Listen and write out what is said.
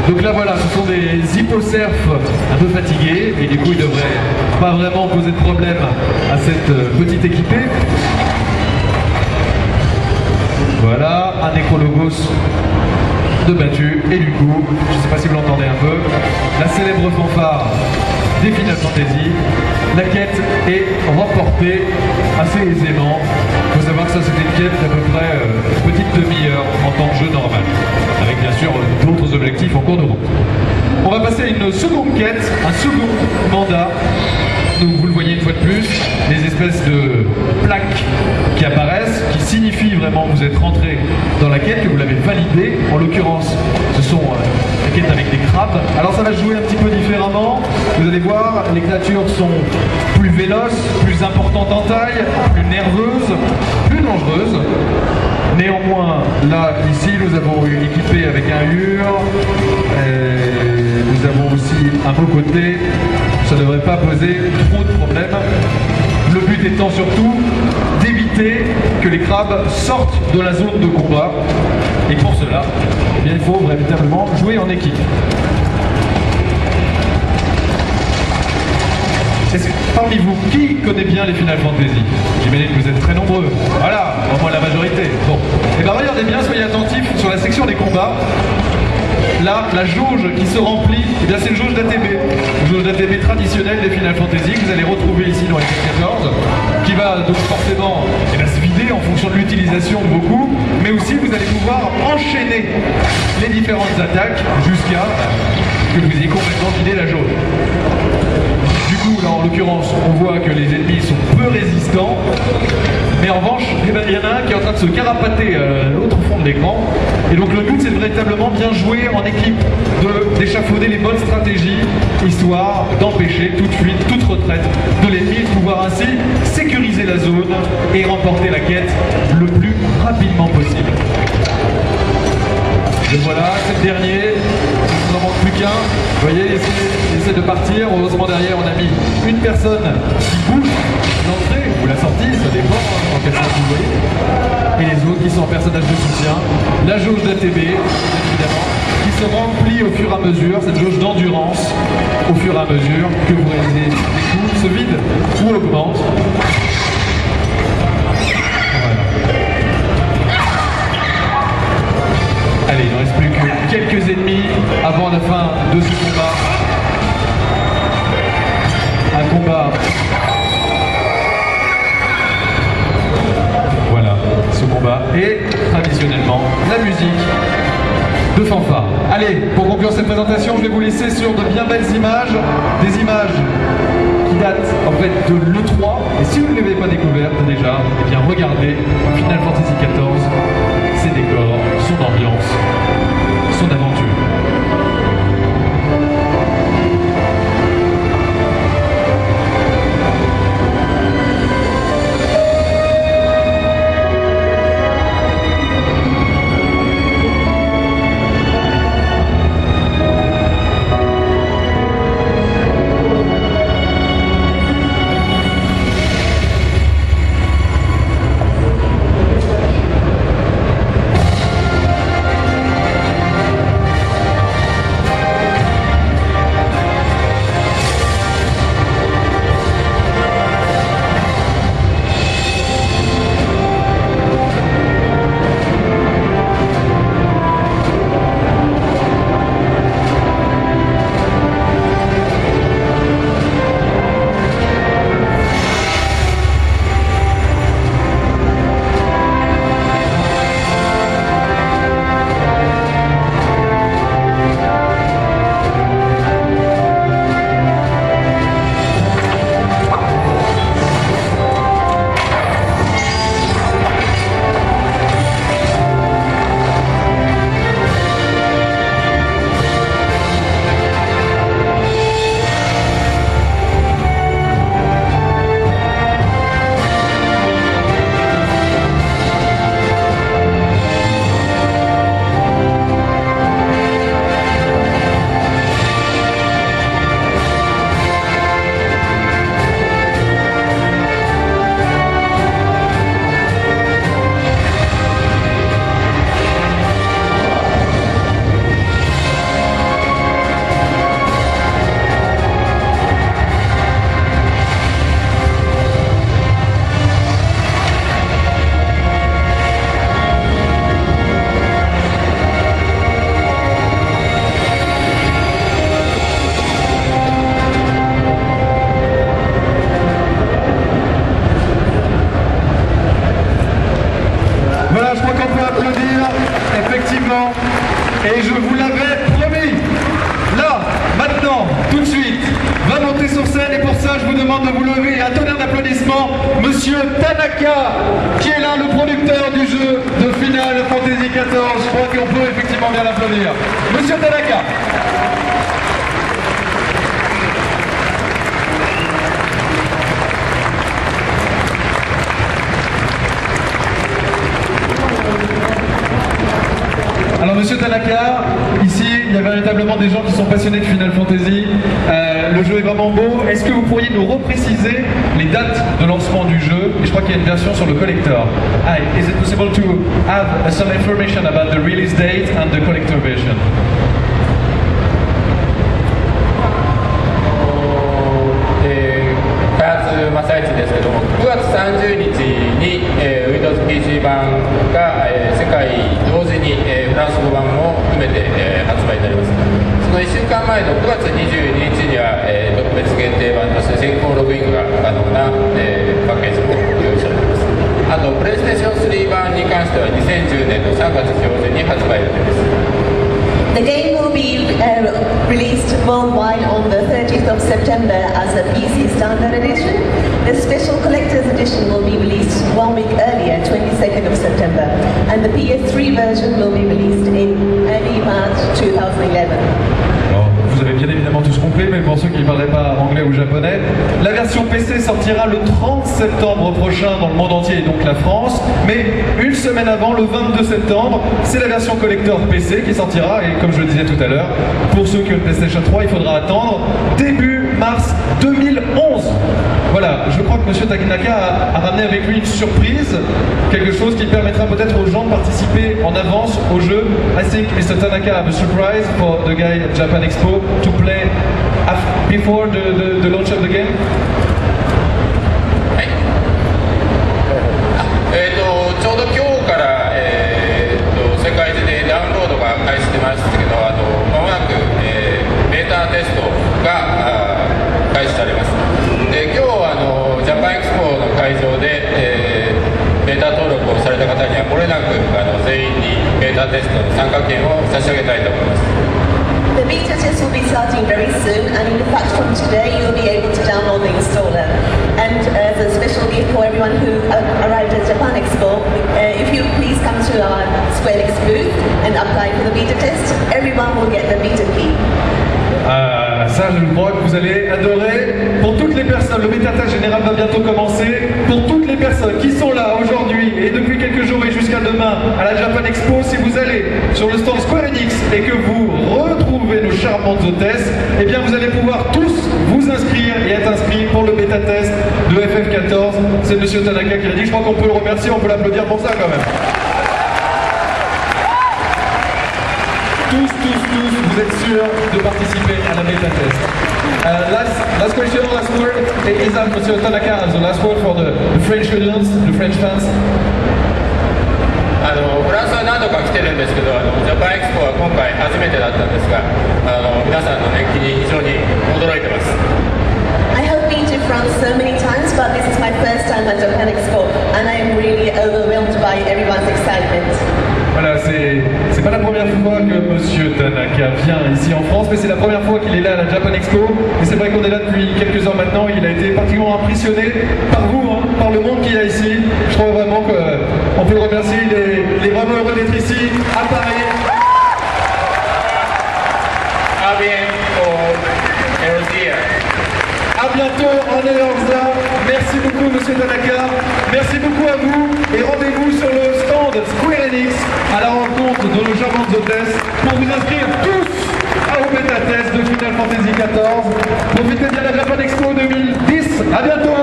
Donc là voilà, ce sont des hippocerfs un peu fatigués et du coup ils devraient pas vraiment poser de problème à cette petite équipée. Voilà, un nécrologos de battu et du coup, je ne sais pas si vous l'entendez un peu, la célèbre fanfare des Final Fantasy. La quête est remportée assez aisément. Il faut savoir que ça c'était une quête d'à peu près une petite demi-heure en temps de jeu normal, avec bien sûr d'autres objectifs en cours de route. On va passer à une seconde quête, un second mandat. Donc vous le voyez une fois de plus, des espèces de plaques qui apparaissent, qui signifient vraiment que vous êtes rentré dans la quête, que vous l'avez validée. En l'occurrence, ce sont la quête avec des crabes. Alors ça va jouer un petit peu différemment. Vous allez voir, les créatures sont plus véloces, plus importantes en taille, plus nerveuses, plus dangereuses. Néanmoins, là, ici, nous avons une équipée avec un hur. Nous avons aussi un beau côté. Ça ne devrait pas poser trop de problèmes. Le but étant surtout d'éviter que les crabes sortent de la zone de combat. Et pour cela, eh bien, il faut véritablement jouer en équipe. Parmi vous, qui connaît bien les Final Fantasy? J'imagine que vous êtes très nombreux. Voilà, au moins la majorité. Bon. Et bien regardez bien, soyez attentifs sur la section des combats. Là, la jauge qui se remplit, eh bien c'est une jauge d'ATB. Une jauge d'ATB traditionnelle des Final Fantasy que vous allez retrouver ici dans les 14, qui va donc forcément se vider en fonction de l'utilisation de vos coups, mais aussi vous allez pouvoir enchaîner les différentes attaques jusqu'à que vous ayez complètement vidé la jauge. Du coup, là en l'occurrence, on voit que les ennemis sont peu résistants, mais en revanche, il y en a un qui est en train de se carapater à l'autre fond de l'écran. Et donc le but, c'est de véritablement bien jouer en équipe, d'échafauder les bonnes stratégies, histoire d'empêcher toute fuite, toute retraite de l'ennemi, de pouvoir ainsi sécuriser la zone et remporter la quête le plus rapidement possible. Et voilà, c'est le dernier. Il n'en manque plus qu'un. Vous voyez, il essaie de partir. Heureusement, derrière, on a mis une personne qui bouge l'entrée ou la sortie, ça dépend en quel sens vous voyez. Et les autres qui sont en personnage de soutien. La jauge d'ATB, évidemment, qui se remplit au fur et à mesure, cette jauge d'endurance, au fur et à mesure que vous réalisez des coups, se vide ou augmente. Allez, il ne reste plus que quelques ennemis avant la fin de ce combat. Un combat. Voilà, ce combat. Et traditionnellement, la musique de fanfare. Allez, pour conclure cette présentation, je vais vous laisser sur de bien belles images. Des images qui datent en fait de l'E3. Et si vous ne les avez pas découvertes déjà, eh bien regardez Final Fantasy XIV, ses décors, son ambiance, son aventure. demande de vous lever et un tonnerre d'applaudissements, Monsieur Tanaka, qui est là, le producteur du jeu de Final Fantasy XIV. Je crois qu'on peut effectivement bien l'applaudir. Monsieur Tanaka. Alors Monsieur Tanaka, ici il y a véritablement des gens qui sont passionnés de Final Fantasy, le jeu est vraiment beau. Est-ce que vous pourriez nous repréciser les dates de lancement du jeu? Et je crois qu'il y a une version sur le collector. Hi, is it possible to have some information about the release date and the collector version? 開発真っ最中ですけども、9月30日に、Windows PC 版が、世界同時に、フランス語版も含めて、発売になります。その1週間前の9月22日には、特別限定版として先行ログインが可能な、パッケージも用意しております。あと、プレイステーション3版に関しては2010年の3月上旬に発売予定です。The game will be released worldwide on the 30th of September as a PC Standard Edition. The Special Collector's Edition will be released 1 week earlier, 22nd of September, and the PS3 version will be released in early March 2011. Vous avez bien évidemment tous compris, mais pour ceux qui ne parleraient pas anglais ou japonais, la version PC sortira le 30 septembre prochain dans le monde entier, et donc la France, mais une semaine avant, le 22 septembre, c'est la version collector PC qui sortira, et comme je le disais tout à l'heure, pour ceux qui ont une PlayStation 3, il faudra attendre début mars 2011. Voilà, je crois que M. Tanaka a ramené avec lui une surprise, quelque chose qui permettra peut-être aux gens de participer en avance au jeu. I think Mr. Tanaka have a surprise for the guy at Japan Expo to play before the launch of the game. はい。ちょうど今日から、世界中でダウンロードが開始してましたけど、まもなく、ベータテストが開始されます。で、今日ジャパンエクスポの会場で、ベータ登録をされた方にはもれなく全員にベータテストの参加券を差し上げたいと思います。The beta test will be starting very soon, and in fact from today you'll be able to download the installer. And as a special gift for everyone who arrived at Japan Expo, if you please come to our Square Enix booth and apply for the beta test, everyone will get the beta key. Ça, je crois que vous allez adorer. Pour toutes les personnes, le bêta test général va bientôt commencer. Pour toutes les personnes qui sont là aujourd'hui et depuis quelques jours et jusqu'à demain à la Japan Expo, si vous allez sur le stand Square Enix et que vous retrouvez nos charmantes hôtesses, eh bien vous allez pouvoir tous vous inscrire et être inscrits pour le bêta test de FF14. C'est Monsieur Tanaka qui l'a dit. Je crois qu'on peut le remercier, on peut l'applaudir pour ça quand même. Tous, vous êtes sûrs de participer à la bêta test. Last question, last word. Is that Monsieur Tanaka, the last word for the French audience, the French fans? フランスは何度か来てるんですけど、ジャパンエクスポは今回初めてだったんですが、皆さんの熱気に非常に驚いてます。I have been to France so many times, but this is my first time at Japan Expo, and I am really overwhelmed by everyone's excitement. Voilà, c'est pas la première fois que Monsieur Tanaka vient ici en France, mais c'est la première fois qu'il est là à la Japan Expo. Et c'est vrai qu'on est là depuis quelques heures maintenant. Il a été particulièrement impressionné par vous, hein, par le monde qu'il y a ici. Je crois vraiment qu'on peut le remercier. Il est vraiment heureux d'être ici, à Paris. À bientôt en Elorza. Merci beaucoup Monsieur Tanaka. Merci beaucoup à vous. Et rendez-vous sur le stand Square Enix à la rencontre de nos charmantes hôtesses pour vous inscrire tous au bêta test de Final Fantasy XIV. Profitez bien de la Japan Expo 2010. À bientôt.